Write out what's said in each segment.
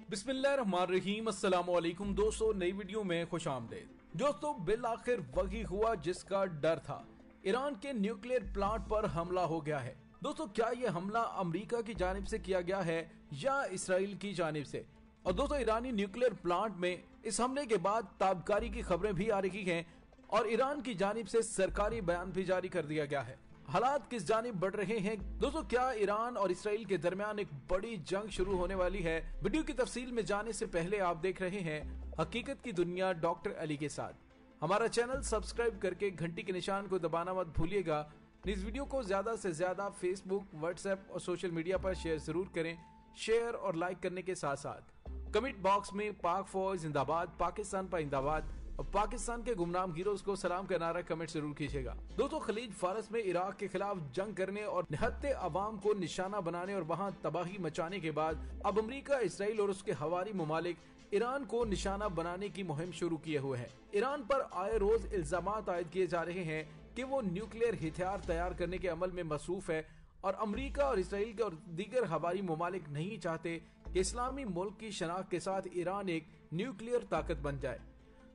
बिस्मिल्लाहिर्रहमानिर्रहीम। अस्सलामुअलैकुम दोस्तों, नई वीडियो में खुश आमदीद। दोस्तों, बिल आखिर वही हुआ जिसका डर था। ईरान के न्यूक्लियर प्लांट पर हमला हो गया है। दोस्तों, क्या यह हमला अमेरिका की जानिब से किया गया है या इसराइल की जानिब से? और दोस्तों, ईरानी न्यूक्लियर प्लांट में इस हमले के बाद ताबकारी की खबरें भी आ रही हैं और ईरान की जानिब से सरकारी बयान भी जारी कर दिया गया है। हालात किस जानिब बढ़ रहे हैं? दोस्तों, क्या ईरान और इसराइल के दरमियान एक बड़ी जंग शुरू होने वाली है? वीडियो की तफसील में जाने से पहले आप देख रहे हैं हकीकत की दुनिया डॉक्टर अली के साथ। हमारा चैनल सब्सक्राइब करके घंटी के निशान को दबाना मत भूलिएगा। इस वीडियो को ज्यादा से ज्यादा फेसबुक, व्हाट्सएप और सोशल मीडिया पर शेयर जरूर करें। शेयर और लाइक करने के साथ साथ कमेंट बॉक्स में पाक फौज जिंदाबाद, पाकिस्तान पाइंदाबाद और पाकिस्तान के गुमनाम हीरोज को सलाम का नारा कमेंट जरूर कीजिएगा। दोस्तों, खलीज फारस में इराक के खिलाफ जंग करने और निहत्ते अवाम को निशाना बनाने और वहां तबाही मचाने के बाद अब अमेरिका, इसराइल और उसके हवारी ममालिक ईरान को निशाना बनाने की मुहिम शुरू किए हुए हैं। ईरान पर आए रोज इल्जामात आयद किए जा रहे हैं कि वो न्यूक्लियर हथियार तैयार करने के अमल में मसरूफ है और अमेरिका और इसराइल के और दीगर हवारी ममालिक नहीं चाहते कि इस्लामी मुल्क की शनाख्त के साथ ईरान एक न्यूक्लियर ताकत बन जाए।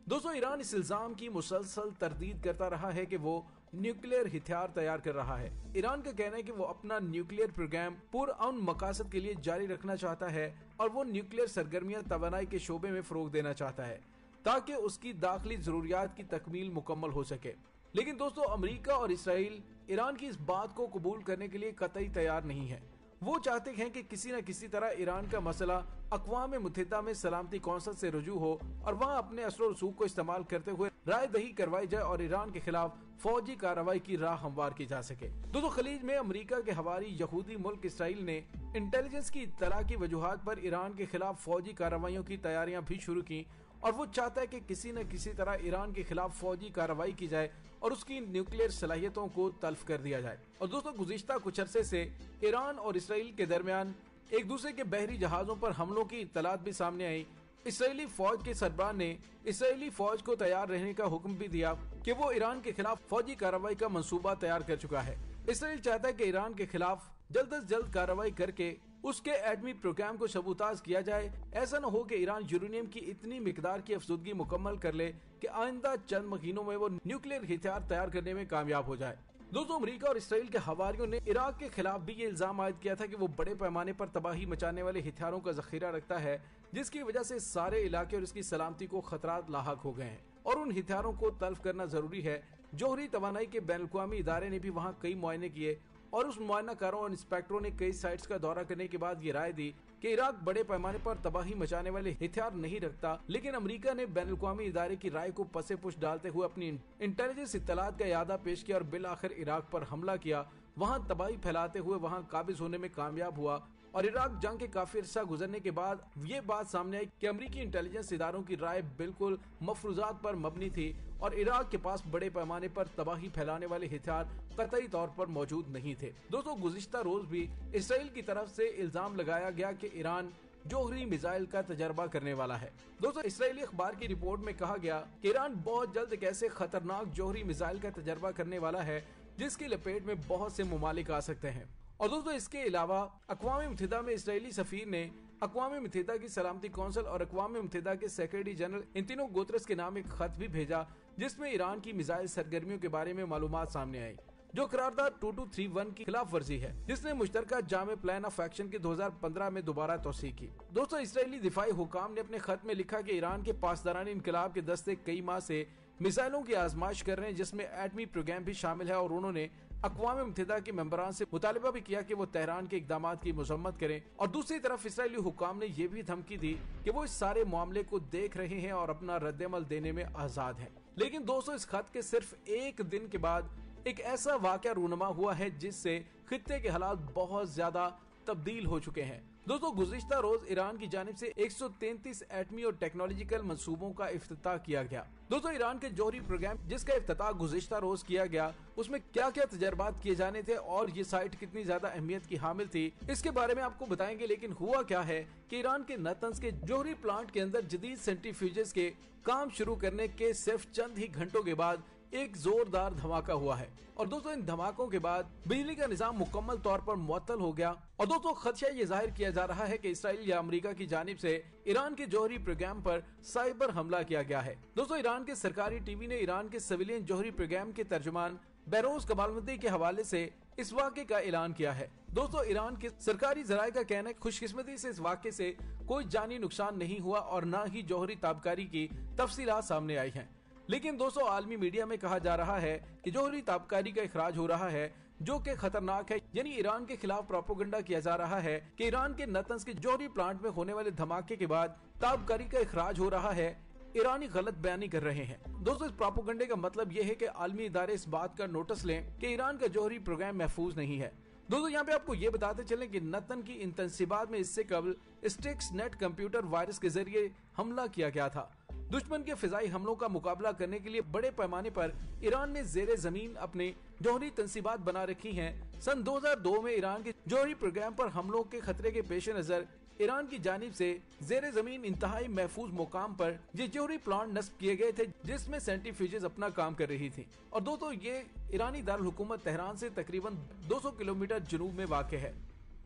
दोस्तों, ईरान इस इल्जाम की मुसलसल तरदीद करता रहा है कि वो न्यूक्लियर हथियार तैयार कर रहा है। ईरान का कहना है कि वो अपना न्यूक्लियर प्रोग्राम पुरअमन मकासद के लिए जारी रखना चाहता है और वो न्यूक्लियर सरगर्मियां तवानाई के शोबे में फरोग देना चाहता है ताकि उसकी दाखिली जरूरियात की तकमील मुकम्मल हो सके। लेकिन दोस्तों, अमेरिका और इसराइल ईरान की इस बात को कबूल करने के लिए कतई तैयार नहीं है। वो चाहते हैं कि किसी न किसी तरह ईरान का मसला अक़वाम मुत्तहिदा में सलामती कौंसिल से रुजू हो और वहाँ अपने असर रसूख को इस्तेमाल करते हुए राय दही करवाई जाए और ईरान के खिलाफ फौजी कार्रवाई की राह हमवार की जा सके। दोस्तों, खलीज में अमेरिका के हवारी यहूदी मुल्क इसराइल ने इंटेलिजेंस की इत्तला की वजूहात पर ईरान के खिलाफ फौजी कार्रवाइयों की तैयारियां भी शुरू की और वो चाहता है कि किसी न किसी तरह ईरान के खिलाफ फौजी कार्रवाई की जाए और उसकी न्यूक्लियर सलाहियतों को तल्फ कर दिया जाए। और दोस्तों, गुज़िश्ता कुछ अरसे से ईरान और इसराइल के दरमियान एक दूसरे के बहरी जहाजों पर हमलों की इत्तलात भी सामने आई। इसराइली फौज के सरबराह ने इसराइली फौज को तैयार रहने का हुक्म भी दिया कि वो ईरान के खिलाफ फौजी कार्रवाई का मंसूबा तैयार कर चुका है। इसराइल चाहता है कि ईरान के खिलाफ जल्द से जल्द कार्रवाई करके उसके एटमी प्रोग्राम को सबूताज किया जाए। ऐसा न हो कि ईरान यूरेनियम की इतनी मिकदार की अफसुदगी मुकम्मल कर ले कि आइंदा चंद महीनों में वो न्यूक्लियर हथियार तैयार करने में कामयाब हो जाए। दोस्तों, अमेरिका और इसराइल के हवारियों ने इराक के खिलाफ भी ये इल्जाम आयद किया था कि वो बड़े पैमाने पर तबाही मचाने वाले हथियारों का जखीरा रखता है जिसकी वजह से सारे इलाके और इसकी सलामती को खतरात लाहक हो गए हैं और उन हथियारों को तल्फ करना जरूरी है। जोहरी तवानाई के बैनुल-अक़वामी इदारे ने भी वहाँ कई मुआयने किए और उस मुआयनाकारों और इंस्पेक्टरों ने कई साइट्स का दौरा करने के बाद ये राय दी कि इराक बड़े पैमाने पर तबाही मचाने वाले हथियार नहीं रखता। लेकिन अमेरिका ने बैनुल-अक़वामी इदारे की राय को पसे पुश डालते हुए अपनी इंटेलिजेंस इत्तलात का इयादा पेश किया और बिल आखिर इराक पर हमला किया, वहाँ तबाही फैलाते हुए वहाँ काबिज होने में कामयाब हुआ। और इराक जंग के काफी अरसा गुजरने के बाद ये बात सामने आई कि अमेरिकी इंटेलिजेंस इदारों की राय बिल्कुल मफरूजात पर मबनी थी और इराक के पास बड़े पैमाने पर तबाही फैलाने वाले हथियार कतई तौर पर मौजूद नहीं थे। दोस्तों, गुज़िश्ता रोज भी इसराइल की तरफ से इल्जाम लगाया गया कि ईरान जोहरी मिसाइल का तजर्बा करने वाला है। दोस्तों, इसराइली अखबार की रिपोर्ट में कहा गया कि ईरान बहुत जल्द एक ऐसे खतरनाक जोहरी मिसाइल का तजर्बा करने वाला है जिसकी लपेट में बहुत से ममालिक आ सकते हैं। और दोस्तों, इसके अलावा अक़वाम मुत्तहिदा में इसराइली सफीर ने अक़वाम मुत्तहिदा की सलामती कौंसिल और अक़वाम मुत्तहिदा के सेक्रेटरी जनरल इंतिनो गुतरस के नाम एक खत भी भेजा जिसमें ईरान की मिसाइल सरगर्मियों के बारे में मालूमात सामने आई जो करारदाद 2231 की खिलाफ वर्जी है जिसने मुश्तरका जामे प्लान ऑफ एक्शन की 2015 में दोबारा तौसीह की। दोस्तों, इसराइली दिफाई हुकाम ने अपने खत में लिखा कि ईरान के पासदारानी इनकलाब के दस्ते कई माह से मिसाइलों की आजमाइश कर रहे हैं जिसमें एटमी प्रोग्राम भी शामिल है और उन्होंने अक़वाम मुत्तहिदा के मेंबरान से मुतालिबा भी किया कि वो तेहरान के इक़दामात की मजम्मत करें। और दूसरी तरफ इसराइली हुकाम ने यह भी धमकी दी कि वो इस सारे मामले को देख रहे हैं और अपना रद्द-ए-अमल देने में आजाद हैं। लेकिन दोस्तों, इस खत के सिर्फ एक दिन के बाद एक ऐसा वाक़या रूनमा हुआ है जिससे खित्ते के हालात बहुत ज्यादा तब्दील हो चुके हैं। दोस्तों, गुज़िश्ता रोज ईरान की जानिब से 133 एटमी और टेक्नोलॉजिकल मंसूबों का इफ्तिताह किया गया। दोस्तों, ईरान के जौहरी प्रोग्राम जिसका इफ्तिताह गुज़िश्ता रोज किया गया उसमें क्या क्या तजर्बात किए जाने थे और ये साइट कितनी ज्यादा अहमियत की हामिल थी इसके बारे में आपको बताएंगे। लेकिन हुआ क्या है कि ईरान के नातांज के जौहरी प्लांट के अंदर जदीद सेंट्रीफ्यूजेस के काम शुरू करने के सिर्फ चंद ही घंटों के बाद एक जोरदार धमाका हुआ है और दोस्तों इन धमाकों के बाद बिजली का निजाम मुकम्मल तौर पर मुअत्तल हो गया और दोस्तों खदशा ये जाहिर किया जा रहा है कि इसराइल या अमेरिका की जानिब से ईरान के जौहरी प्रोग्राम पर साइबर हमला किया गया है। दोस्तों ईरान के सरकारी टीवी ने ईरान के सिविलियन जौहरी प्रोग्राम के तर्जुमान बेरोज कमालवंदी के हवाले से इस वाक़े का ऐलान किया है। दोस्तों ईरान के सरकारी जराये का कहना है खुशकिस्मती से इस वाक़े से कोई जानी नुकसान नहीं हुआ और न ही जौहरी ताबकारी की तफसीलात सामने आई हैं। लेकिन दोस्तों आलमी मीडिया में कहा जा रहा है कि जौहरी ताबकारी का इखराज हो रहा है जो कि खतरनाक है, यानी ईरान के खिलाफ प्रोपेगेंडा किया जा रहा है कि ईरान के नतंज के जौहरी प्लांट में होने वाले धमाके के बाद ताबकारी का इखराज हो रहा है। ईरानी गलत बयानी कर रहे हैं। दोस्तों इस प्रोपेगेंडे का मतलब यह है कि आलमी इदारे इस बात का नोटिस लें कि ईरान का जौहरी प्रोग्राम महफूज नहीं है। दोस्तों यहाँ पे आपको ये बताते चलें कि नतन की इन तंसीबात में इससे कबल स्टिक्स नेट कंप्यूटर वायरस के जरिए हमला किया गया था। दुश्मन के फिजाई हमलों का मुकाबला करने के लिए बड़े पैमाने पर ईरान ने जेरे जमीन अपने जौहरी तंसीबात बना रखी हैं। सन 2002 में ईरान के जौहरी प्रोग्राम पर हमलों के खतरे के पेश नजर ईरान की जानिब से जेरे जमीन इंतहाई महफूज मुकाम पर ये जौहरी प्लांट नस्ब किए गए थे जिसमें सेंट्रीफ्यूजेस अपना काम कर रही थी। और दोस्तों ये ईरानी दारुल हुकूमत तेहरान से तकरीबन 200 किलोमीटर जनूब में वाक़ है।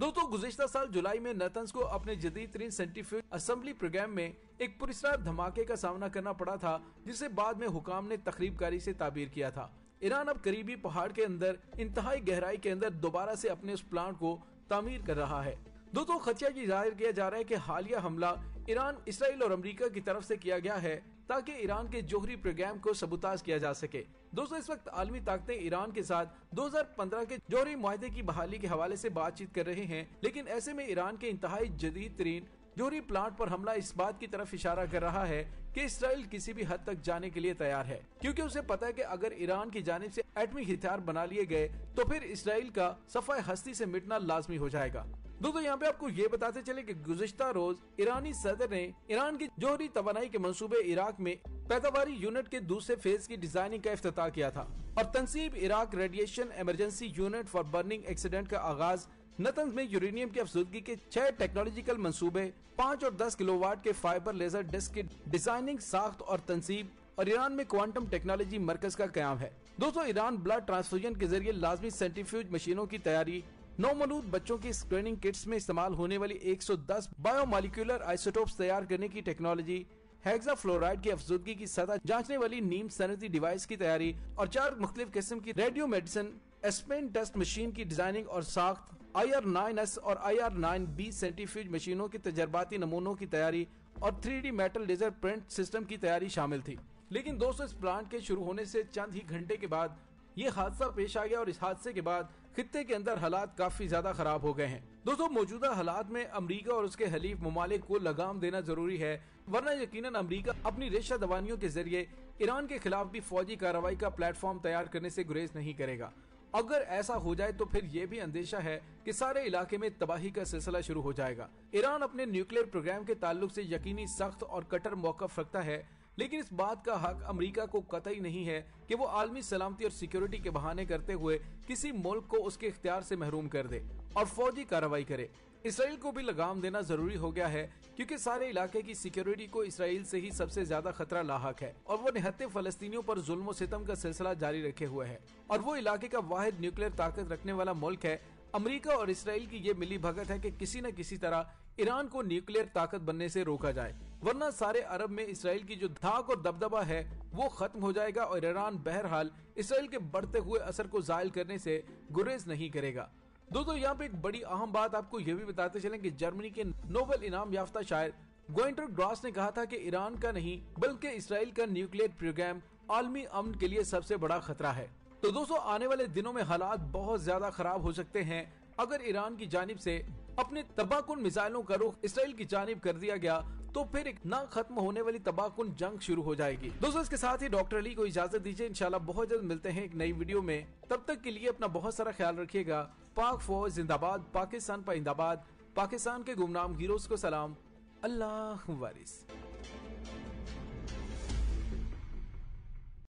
दोस्तों गुज़िश्ता साल जुलाई में नतंज को अपने जदीद तरीन सेंट्रीफ्यूज असेंबली प्रोग्राम में एक पुरस्कार धमाके का सामना करना पड़ा था जिसे बाद में हुकाम ने तकरीबकारी से ताबीर किया था। ईरान अब करीबी पहाड़ के अंदर इंतहाई गहराई के अंदर दोबारा से अपने उस प्लांट को तामीर कर रहा है। दोस्तों खदशा ये जाहिर किया जा रहा है कि हालिया हमला ईरान, इसराइल और अमेरिका की तरफ से किया गया है ताकि ईरान के जौहरी प्रोग्राम को सबूताज किया जा सके। दोस्तों इस वक्त आलमी ताकतें ईरान के साथ 2015 के जौहरी मुआहदे की बहाली के हवाले से बातचीत कर रहे हैं, लेकिन ऐसे में ईरान के इंतहाई जदीद तरीन जौहरी प्लांट पर हमला इस बात की तरफ इशारा कर रहा है कि इसराइल किसी भी हद तक जाने के लिए तैयार है, क्योंकि उसे पता है कि अगर ईरान की जानिब से एटमी हथियार बना लिए गए तो फिर इसराइल का सफाए हस्ती से मिटना लाजमी हो जाएगा। दोस्तों यहाँ पे आपको ये बताते चले कि गुज़िश्ता रोज ईरानी सदर ने ईरान की जौहरी तवानाई के मंसूबे इराक में पैदावारी यूनिट के दूसरे फेज की डिजाइनिंग का इफ्तिताह किया था और तंसीब Iraq radiation emergency unit for burning accident का आगाज नतंज में यूरेनियम की अफसुदगी के 6 टेक्नोलॉजिकल मंसूबे 5 और 10 किलोवाट के फाइबर लेजर डिस्क की डिजाइनिंग, साख्त और तंसीब और ईरान में क्वांटम टेक्नोलॉजी मरकज का कयाम है। दोस्तों ईरान ब्लड ट्रांसफ्यूजन के जरिए लाजमी सेंट्रीफ्यूज मशीनों की तैयारी, नौमौलूद बच्चों की स्क्रीनिंग किट्स में इस्तेमाल होने वाली 110 बायोमोलिकुलर आइसोटोप्स तैयार करने की टेक्नोलॉजी, हेक्साफ्लोराइड की अफसुदगी की सतह जांचने वाली नीम सनती डिवाइस की तैयारी और 4 मुख्तलिफ किस्म की रेडियो मेडिसिन एस्पेन टेस्ट मशीन की डिजाइनिंग और साख्त, IR9S और IR9B सेंट्रीफ्यूज मशीनों के तजर्बाती नमूनों की तैयारी और 3D metal laser print system की तैयारी शामिल थी। लेकिन दोस्तों इस प्लांट के शुरू होने से चंद ही घंटे के बाद ये हादसा पेश आ गया और इस हादसे के बाद खित्ते के अंदर हालात काफी ज्यादा खराब हो गए हैं। दोस्तों मौजूदा हालात में अमेरिका और उसके हलीफ ममालिक को लगाम देना जरूरी है, वरना यकीनन अमेरिका अपनी रेशा दवानियों के जरिए ईरान के खिलाफ भी फौजी कार्रवाई का प्लेटफॉर्म तैयार करने से गुरेज नहीं करेगा। अगर ऐसा हो जाए तो फिर ये भी अंदेशा है कि सारे इलाके में तबाही का सिलसिला शुरू हो जाएगा। ईरान अपने न्यूक्लियर प्रोग्राम के ताल्लुक से यकीनी सख्त और कट्टर मौक़िफ़ रखता है, लेकिन इस बात का हक अमेरिका को कतई नहीं है कि वो आलमी सलामती और सिक्योरिटी के बहाने करते हुए किसी मुल्क को उसके इख्तियार से महरूम कर दे और फौजी कार्रवाई करे। इसराइल को भी लगाम देना जरूरी हो गया है, क्योंकि सारे इलाके की सिक्योरिटी को इसराइल से ही सबसे ज्यादा खतरा लाहक है और वो निहत्ते फलस्तीनियों पर जुल्म सितम का सिलसिला जारी रखे हुए है और वो इलाके का वाहिद न्यूक्लियर ताकत रखने वाला मुल्क है। अमेरिका और इसराइल की ये मिली भगत है कि किसी न किसी तरह ईरान को न्यूक्लियर ताकत बनने से रोका जाए, वरना सारे अरब में इसराइल की जो धाक और दबदबा है वो खत्म हो जाएगा और ईरान बहरहाल इसराइल के बढ़ते हुए असर को जायल करने से गुरेज नहीं करेगा। दोस्तों यहाँ पे एक बड़ी अहम बात आपको ये भी बताते चलें कि जर्मनी के नोबेल इनाम याफ्ता शायर गुइंटर ग्रास ने कहा था कि ईरान का नहीं बल्कि इसराइल का न्यूक्लियर प्रोग्राम आलमी अमन के लिए सबसे बड़ा खतरा है। तो दोस्तों आने वाले दिनों में हालात बहुत ज्यादा खराब हो सकते हैं अगर ईरान की जानिब से अपने तबाहकुन मिसाइलों का रुख इसराइल की जानिब कर दिया गया तो फिर एक ना खत्म होने वाली तबाहकुन जंग शुरू हो जाएगी। दोस्तों इसके साथ ही डॉक्टर अली को इजाजत दीजिए, इंशाल्लाह बहुत जल्द मिलते हैं एक नई वीडियो में। तब तक के लिए अपना बहुत सारा ख्याल रखिएगा। पाक फौज जिंदाबाद, पाकिस्तान पाइंदाबाद, पाकिस्तान के गुमनाम हीरोज को सलाम, अल्लाह वारिस।